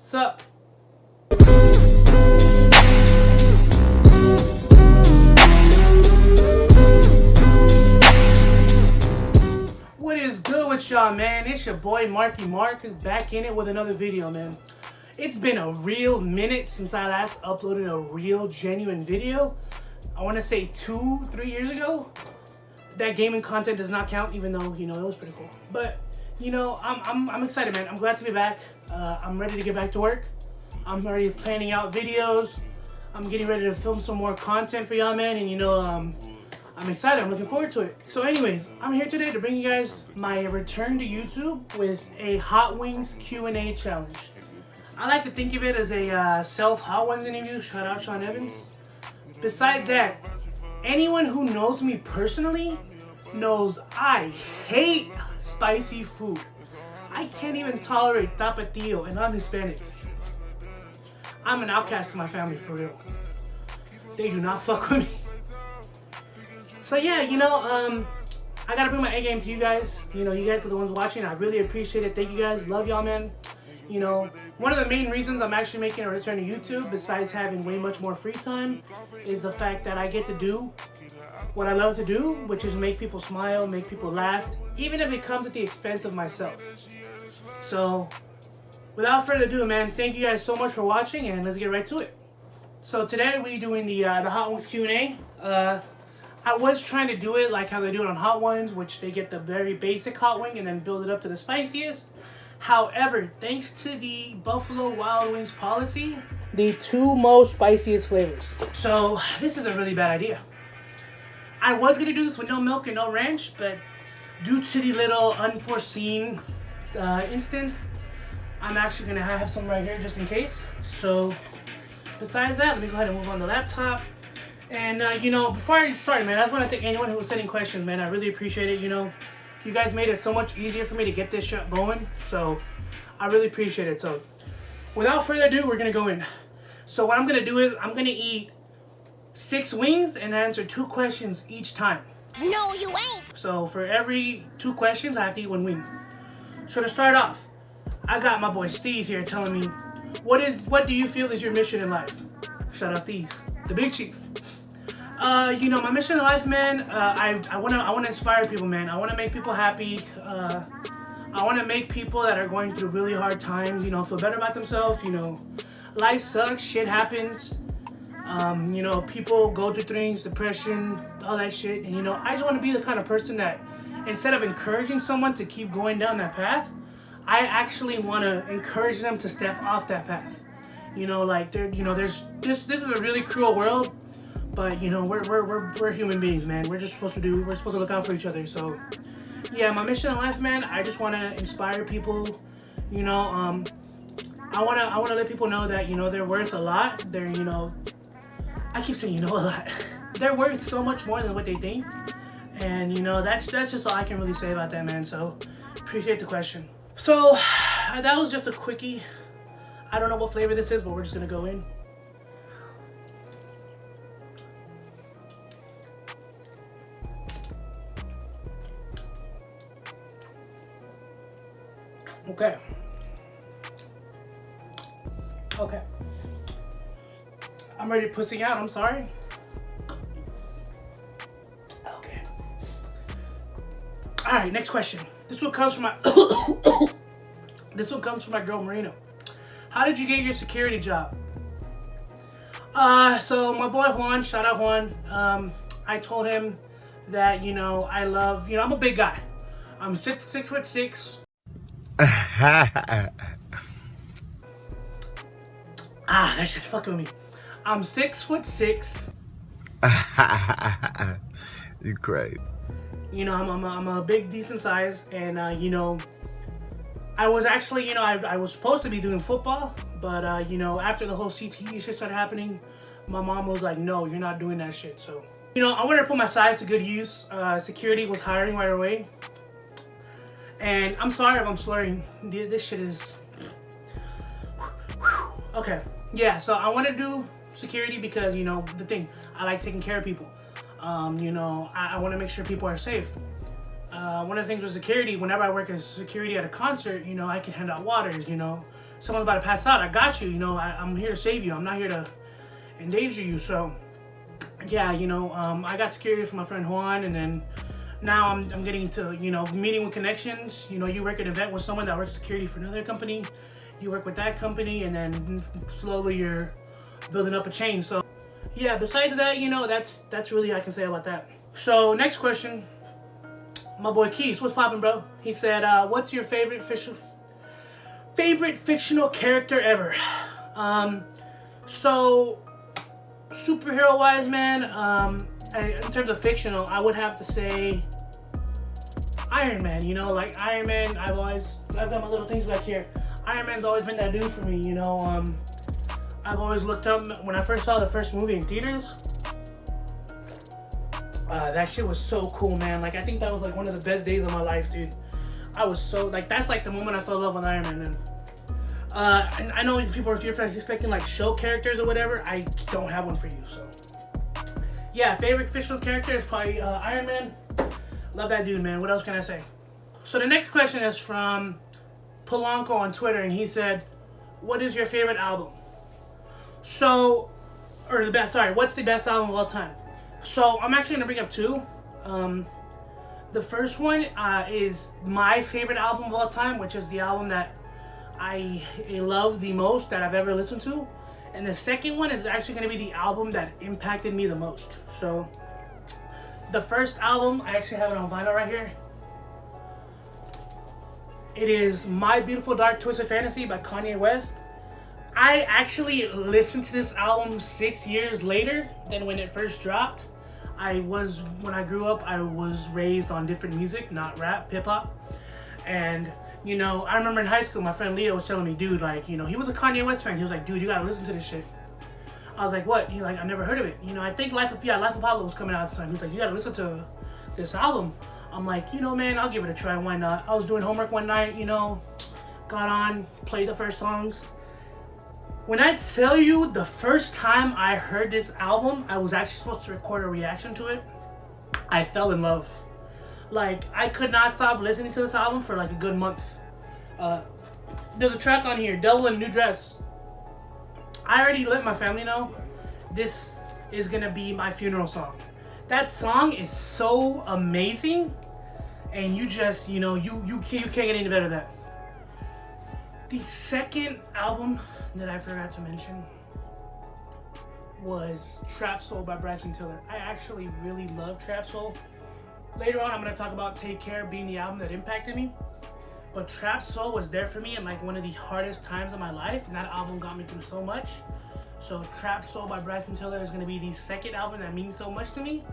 Sup? What is good with y'all, man? It's your boy Marky Mark back in it with another video, man. It's been a real minute since I last uploaded a real genuine video. I want to say 2-3 years ago. That gaming content does not count, even though, you know, it was pretty cool. But, you know, I'm excited, man. I'm glad to be back. I'm ready to get back to work. I'm already planning out videos. I'm getting ready to film some more content for y'all, man. And, you know, I'm excited. I'm looking forward to it. So anyways, I'm here today to bring you guys my return to YouTube with a Hot Wings Q&A challenge. I like to think of it as a self-Hot Wings interview. Shout out Sean Evans. Besides that, anyone who knows me personally knows I hate spicy food. I can't even tolerate tapatio, and I'm Hispanic. I'm an outcast to my family, for real. They do not fuck with me. So yeah, you know, I gotta bring my A game to you guys. You know, you guys are the ones watching. I really appreciate it. Thank you guys. Love y'all, man. You know, one of the main reasons I'm actually making a return to YouTube, besides having way much more free time, is the fact that I get to do what I love to do, which is make people smile, make people laugh, even if it comes at the expense of myself. So, without further ado, man, thank you guys so much for watching, and let's get right to it. So today we're doing the Hot Wings Q&A. I was trying to do it like how they do it on Hot Ones, which they get the very basic hot wing and then build it up to the spiciest. However, thanks to the Buffalo Wild Wings policy, the 2 most spiciest flavors. So this is a really bad idea. I was gonna do this with no milk and no ranch, but due to the little unforeseen instance, I'm actually gonna have some right here just in case. So besides that, let me go ahead and move on the laptop. And you know, before I start, man, I just want to thank anyone who was sending questions, man. I really appreciate it. You know, you guys made it so much easier for me to get this shit going, so I really appreciate it. So without further ado, we're gonna go in. So what I'm gonna do is I'm gonna eat 6 wings and answer 2 questions each time. No, you ain't. So for every 2 questions, I have to eat 1 wing. So to start off, I got my boy Steez here telling me, what do you feel is your mission in life? Shout out Steez, the big chief. You know, my mission in life, man, I wanna inspire people, man. I wanna make people happy. I wanna make people that are going through really hard times, you know, feel better about themselves. You know, life sucks, shit happens. You know, people go through things, depression, all that shit. And, you know, I just want to be the kind of person that instead of encouraging someone to keep going down that path, I actually want to encourage them to step off that path. You know, like, you know, this is a really cruel world, but, you know, we're human beings, man. We're supposed to look out for each other. So, yeah, my mission in life, man, I just want to inspire people. You know, I want to let people know that, you know, they're worth a lot. They're, you know, I keep saying, you know, a lot. They're worth so much more than what they think. And, you know, that's just all I can really say about that, man. So, appreciate the question. So, that was just a quickie. I don't know what flavor this is, but we're just going to go in. Okay. Okay. I'm ready to pussy out, I'm sorry. Okay. Alright, next question. This one comes from my girl Marino. How did you get your security job? So my boy Juan, shout out Juan. I told him that, you know, I love, you know, I'm a big guy. I'm 6'6". That shit's fucking with me. I'm 6'6". You crazy. You know, I'm a big, decent size, and you know, I was actually, you know, I was supposed to be doing football, but you know, after the whole CTE shit started happening, my mom was like, no, you're not doing that shit. So, you know, I wanted to put my size to good use. Security was hiring right away, and I'm sorry if I'm slurring. This shit is okay. Yeah, so I want to do security because, you know, the thing, I like taking care of people. You know, I want to make sure people are safe. One of the things with security, whenever I work as security at a concert, you know, I can hand out waters, you know. Someone's about to pass out, I got you, you know, I'm here to save you. I'm not here to endanger you. So, yeah, you know, I got security from my friend Juan, and then now I'm getting to, you know, meeting with connections. You know, you work at an event with someone that works security for another company. You work with that company, and then slowly you're building up a chain. So, yeah, besides that, you know, that's really all I can say about that. So, next question. My boy Keith, what's poppin', bro? He said, what's your favorite fictional character ever? So, superhero-wise, man, in terms of fictional, I would have to say Iron Man. You know, like Iron Man, I've got my little things back here. Iron Man's always been that dude for me, you know. I've always looked up, when I first saw the first movie in theaters, that shit was so cool, man. Like, I think that was like one of the best days of my life, dude. I was so, like, that's like the moment I fell in love with Iron Man, man. And I know people are expecting like show characters or whatever. I don't have one for you, so. Yeah, favorite fictional character is probably Iron Man. Love that dude, man. What else can I say? So the next question is from Polanco on Twitter, and he said, what is your favorite album? So, what's the best album of all time? So I'm actually gonna bring up two. The first one is my favorite album of all time, which is the album that I love the most that I've ever listened to. And the second one is actually gonna be the album that impacted me the most. So the first album, I actually have it on vinyl right here. It is My Beautiful Dark Twisted Fantasy by Kanye West. I actually listened to this album 6 years later than when it first dropped. When I grew up, I was raised on different music, not rap, hip hop. And, you know, I remember in high school, my friend Leo was telling me, dude, like, you know, he was a Kanye West fan. He was like, dude, you gotta listen to this shit. I was like, what? He's like, I never heard of it. You know, I think Life of Pablo was coming out at the time. He's like, you gotta listen to this album. I'm like, you know, man, I'll give it a try. Why not? I was doing homework one night, you know, got on, played the first songs. When I tell you the first time I heard this album, I was actually supposed to record a reaction to it. I fell in love. Like, I could not stop listening to this album for like a good month. There's a track on here, Devil in a New Dress. I already let my family know this is gonna be my funeral song. That song is so amazing, and you just, you know, you can't get any better than that. The second album that I forgot to mention was Trap Soul by Bryson Tiller. I actually really love Trap Soul. Later on, I'm going to talk about Take Care being the album that impacted me. But Trap Soul was there for me in like one of the hardest times of my life, and that album got me through so much. So Trap Soul by Bryson Tiller is going to be the second album that means so much to me.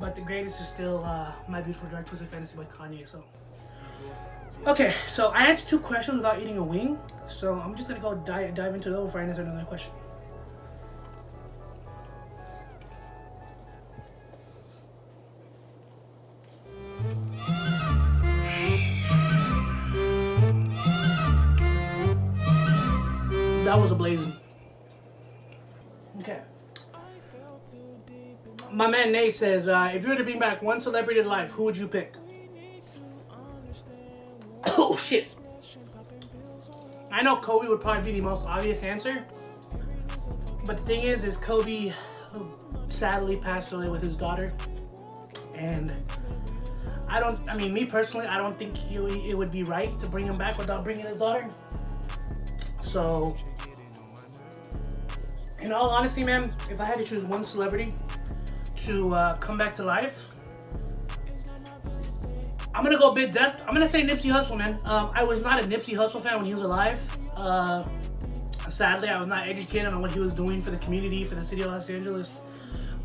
But the greatest is still My Beautiful Dark Twisted Fantasy by Kanye. So, okay, so I answered two questions without eating a wing. So I'm just gonna go dive into those before I answer another question. That was a blazing. Okay. My man Nate says, if you were to bring back one celebrity to life, who would you pick? Oh shit. I know Kobe would probably be the most obvious answer, but the thing is Kobe sadly passed away with his daughter, and me personally, I don't think it would be right to bring him back without bringing his daughter. So, in all honesty, man, if I had to choose one celebrity to come back to life, I'm gonna go a bit depth. I'm gonna say Nipsey Hussle, man. I was not a Nipsey Hussle fan when he was alive. Sadly, I was not educated on what he was doing for the community, for the city of Los Angeles.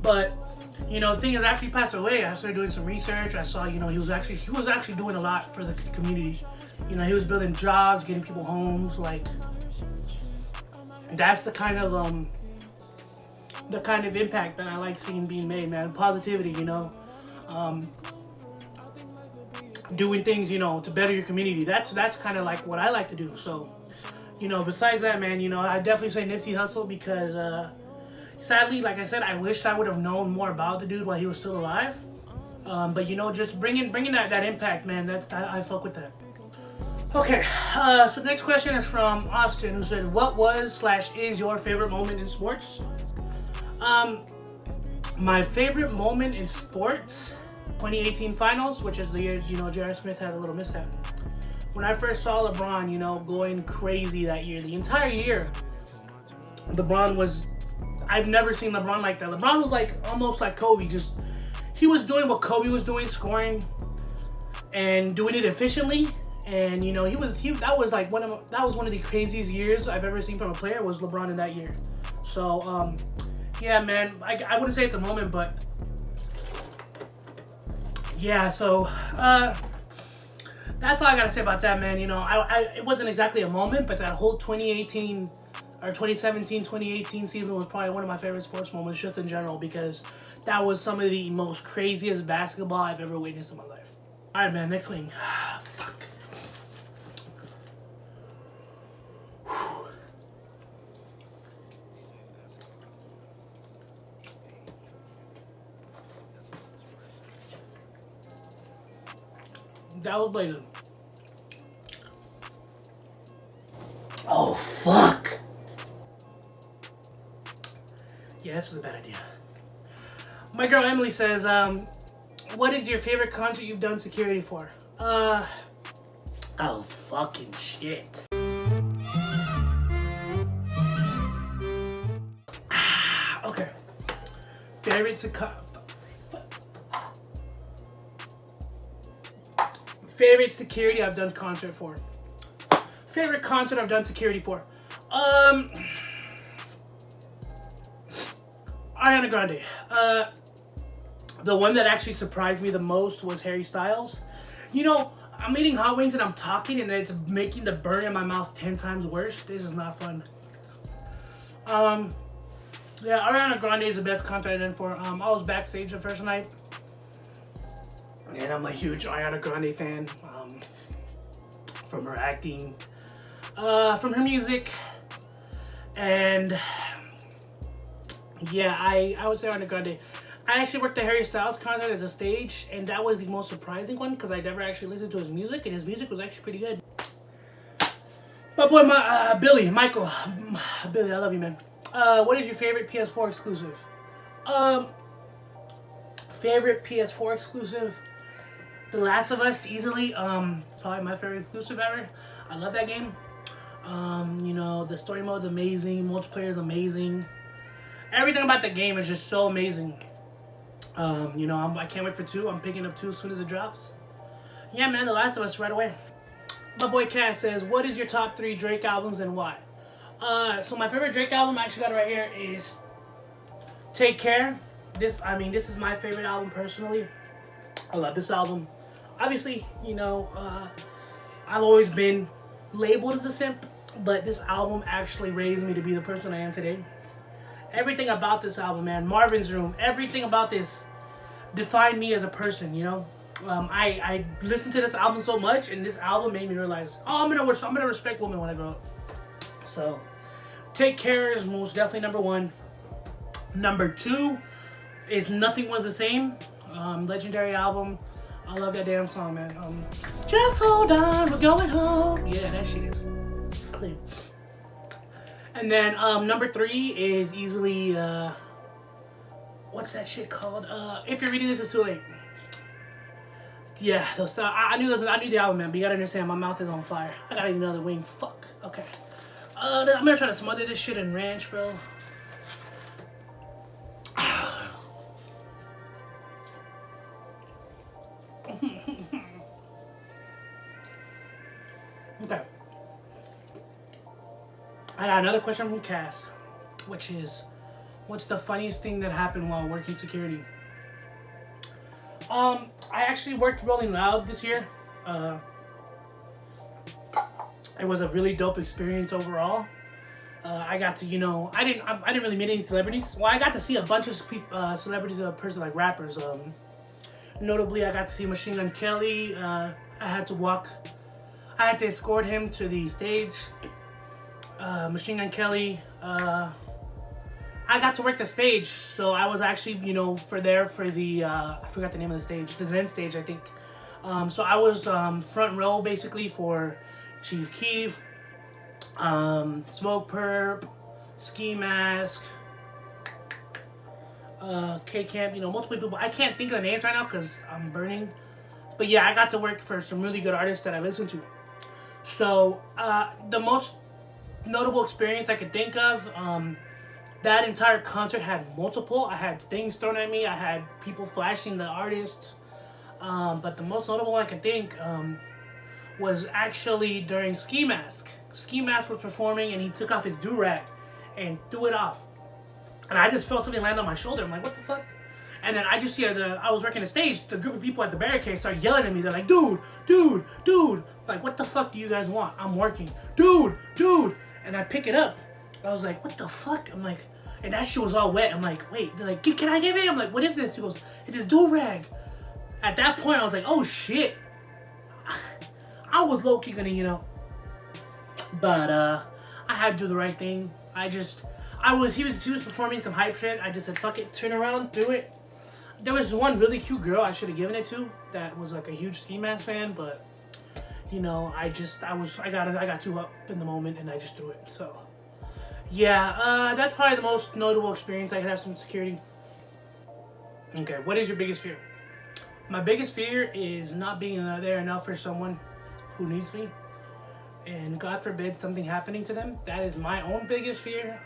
But, you know, the thing is, after he passed away, I started doing some research. I saw, you know, he was actually doing a lot for the community. You know, he was building jobs, getting people homes. Like, that's the kind of impact that I like seeing being made, man. Positivity, you know. Doing things, you know, to better your community. That's kind of like what I like to do. So, you know, besides that, man, you know, I definitely say Nipsey Hussle because sadly, like I said, I wish I would have known more about the dude while he was still alive. But you know, just bringing that impact, man. I fuck with that. Okay, so the next question is from Austin, who said, "What was/is your favorite moment in sports?" My favorite moment in sports, 2018 finals, which is the year, you know, J.R. Smith had a little mishap. When I first saw LeBron, you know, going crazy that year, the entire year, LeBron was, I've never seen LeBron like that. LeBron was like, almost like Kobe, just, he was doing what Kobe was doing, scoring and doing it efficiently. And, you know, that was one of the craziest years I've ever seen from a player, was LeBron in that year. So, yeah, man, I wouldn't say it's a moment, but yeah, so that's all I gotta say about that, man. You know, it wasn't exactly a moment, but that whole 2018 or 2017, 2018 season was probably one of my favorite sports moments just in general, because that was some of the most craziest basketball I've ever witnessed in my life. All right, man, next wing. Fuck. That was blazing. Oh, fuck. Yeah, this was a bad idea. My girl Emily says, what is your favorite concert you've done security for? Oh, fucking shit. Okay. Favorite security I've done concert for. Favorite concert I've done security for. Ariana Grande. The one that actually surprised me the most was Harry Styles. You know, I'm eating hot wings and I'm talking and it's making the burn in my mouth 10 times worse. This is not fun. Yeah, Ariana Grande is the best concert I've done for. I was backstage the first night. And I'm a huge Ariana Grande fan. From her acting, from her music, and yeah, I would say Ariana Grande. I actually worked the Harry Styles concert as a stage, and that was the most surprising one because I never actually listened to his music, and his music was actually pretty good. My boy, Billy, Michael, Billy, I love you, man. What is your favorite PS4 exclusive? Favorite PS4 exclusive? The Last of Us, easily. Probably my favorite exclusive ever. I love that game. You know, the story mode's amazing, multiplayer is amazing. Everything about the game is just so amazing. You know, I can't wait for 2. I'm picking up 2 as soon as it drops. Yeah, man, The Last of Us right away. My boy Cass says, what is your top 3 Drake albums and why? So my favorite Drake album, I actually got it right here, is Take Care. This is my favorite album personally. I love this album. Obviously, you know, I've always been labeled as a simp, but this album actually raised me to be the person I am today. Everything about this album, man, Marvin's Room, everything about this defined me as a person, you know. I listened to this album so much, and this album made me realize, oh, I'm gonna respect women when I grow up. So, Take Care is most definitely number 1. Number 2 is Nothing Was the Same. Legendary album. I love that damn song, man. Just hold on, we're going home. Yeah, that shit is clean. And then number 3 is easily what's that shit called? If You're Reading This, It's Too Late. Yeah, I knew the album, man, but you gotta understand, my mouth is on fire. I gotta eat another wing. Fuck. Okay. I'm gonna try to smother this shit in ranch, bro. Okay. I got another question from Cass, which is, what's the funniest thing that happened while working security? I actually worked Rolling Loud this year. It was a really dope experience overall. I got to, you know, I didn't really meet any celebrities. Well, I got to see a bunch of celebrities, like rappers. Notably, I got to see Machine Gun Kelly. I had to escort him to the stage. Machine Gun Kelly, I got to work the stage, so I was actually, you know, for the, I forgot the name of the stage, the Zen stage, I think. So I was front row, basically, for Chief Keef, Smoke Perp, Ski Mask, K-Camp, you know, multiple people. I can't think of the names right now because I'm burning. But yeah, I got to work for some really good artists that I listen to. So, the most notable experience I could think of, that entire concert had multiple. I had things thrown at me. I had people flashing the artists. But the most notable I could think was actually during Ski Mask. Ski Mask was performing and he took off his do-rag and threw it off. And I just felt something land on my shoulder. I'm like, what the fuck? And then I just see I was working the stage. The group of people at the barricade start yelling at me. They're like, dude, dude, dude. Like, what the fuck do you guys want? I'm working. Dude, dude. And I pick it up. I was like, what the fuck? I'm like, and that shit was all wet. I'm like, wait. They're like, can I get it? I'm like, what is this? He goes, it's his do-rag. At that point, I was like, oh shit. I was low-key gonna, you know. But I had to do the right thing. He was performing some hype shit. I just said, fuck it, turn around, do it. There was one really cute girl I should have given it to that was like a huge Ski Mask fan, but you know, I got too up in the moment and I just threw it. So yeah, that's probably the most notable experience I could have some security. Okay, what is your biggest fear? My biggest fear is not being there enough for someone who needs me. And God forbid something happening to them. That is my own biggest fear.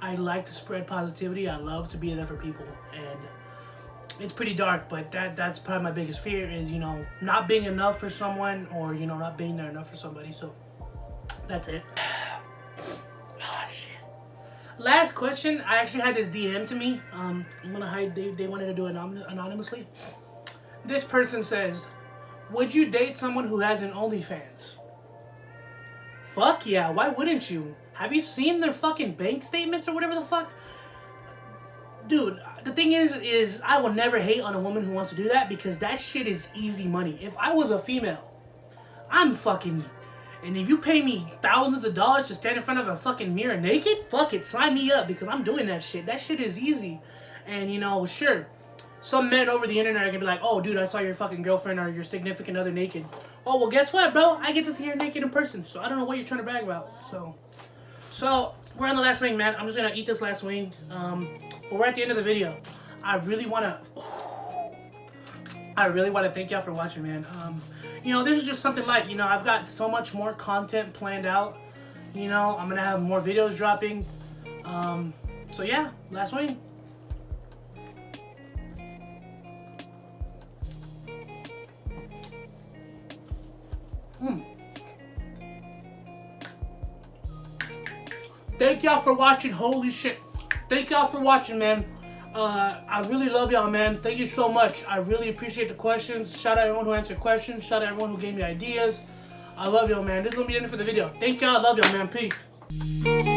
I like to spread positivity. I love to be there for people. And it's pretty dark, but that's probably my biggest fear is, you know, not being enough for someone or, you know, not being there enough for somebody. So that's it. Oh, shit. Last question. I actually had this DM to me. I'm gonna hide. They wanted to do it anonymously. This person says, would you date someone who has an OnlyFans? Fuck yeah, why wouldn't you? Have you seen their fucking bank statements or whatever the fuck? Dude, the thing is I will never hate on a woman who wants to do that because that shit is easy money. If I was a female, I'm fucking... And if you pay me thousands of dollars to stand in front of a fucking mirror naked, fuck it, sign me up because I'm doing that shit. That shit is easy. And, you know, sure, some men over the internet are gonna be like, oh, dude, I saw your fucking girlfriend or your significant other naked. Oh, well, guess what, bro? I get to see her naked in person, so I don't know what you're trying to brag about. So we're on the last wing, man. I'm just gonna eat this last wing. But we're at the end of the video. I really wanna thank y'all for watching, man. You know, this is just something light. You know, I've got so much more content planned out. You know, I'm gonna have more videos dropping. So yeah, last wing. Thank y'all for watching. Holy shit. Thank y'all for watching, man. I really love y'all, man. Thank you so much. I really appreciate the questions. Shout out everyone who answered questions. Shout out everyone who gave me ideas. I love y'all, man. This is gonna be the end for the video. Thank y'all. I love y'all, man. Peace.